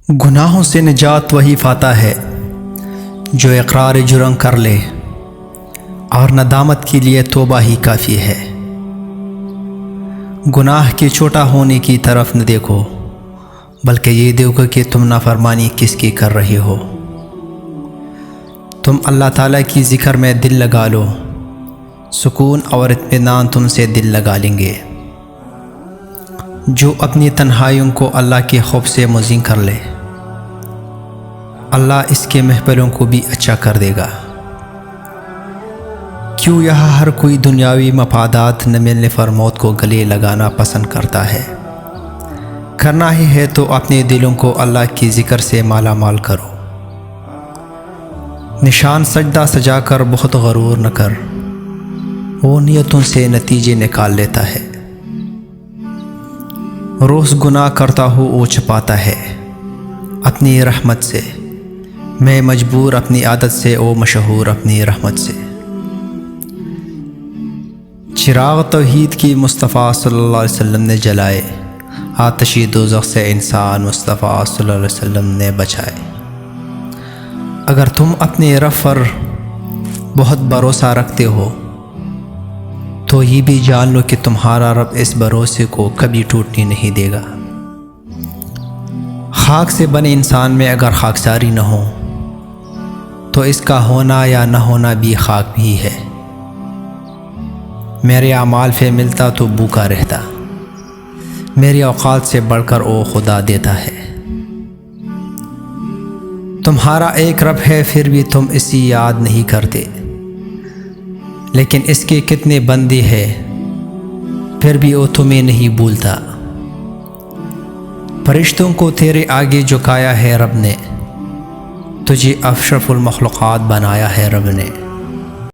گناہوں سے نجات وہی پاتا ہے جو اقرار جرم کر لے، اور ندامت کے لیے توبہ ہی کافی ہے۔ گناہ کے چھوٹا ہونے کی طرف نہ دیکھو، بلکہ یہ دیکھو کہ تم نافرمانی کس کی کر رہے ہو۔ تم اللہ تعالیٰ کی ذکر میں دل لگا لو، سکون اور اطمینان تم سے دل لگا لیں گے۔ جو اپنی تنہائیوں کو اللہ کے خوف سے مزین کر لے، اللہ اس کے محفلوں کو بھی اچھا کر دے گا۔ کیوں یہاں ہر کوئی دنیاوی مفادات نہ ملنے پر موت کو گلے لگانا پسند کرتا ہے؟ کرنا ہی ہے تو اپنے دلوں کو اللہ کی ذکر سے مالا مال کرو۔ نشان سجدہ سجا کر بہت غرور نہ کر، وہ نیتوں سے نتیجے نکال لیتا ہے۔ روز گناہ کرتا ہوں وہ چھپاتا ہے اپنی رحمت سے، میں مجبور اپنی عادت سے، او مشہور اپنی رحمت سے۔ چراغ توحید کی مصطفیٰ صلی اللہ علیہ وسلم نے جلائے، آتشی دوزخ سے انسان مصطفیٰ صلی اللہ علیہ وسلم نے بچائے۔ اگر تم اپنے رب پر بہت بھروسہ رکھتے ہو تو یہ بھی جان لو کہ تمہارا رب اس بھروسے کو کبھی ٹوٹنے نہیں دے گا۔ خاک سے بنے انسان میں اگر خاکساری نہ ہو تو اس کا ہونا یا نہ ہونا بھی خاک بھی ہے۔ میرے اعمال سے ملتا تو بھوکا رہتا، میری اوقات سے بڑھ کر وہ خدا دیتا ہے۔ تمہارا ایک رب ہے پھر بھی تم اسی یاد نہیں کرتے، لیکن اس کے کتنے بندے ہیں پھر بھی وہ تمہیں نہیں بھولتا۔ فرشتوں کو تیرے آگے جھکایا ہے رب نے، تجھے اشرف المخلوقات بنایا ہے رب نے۔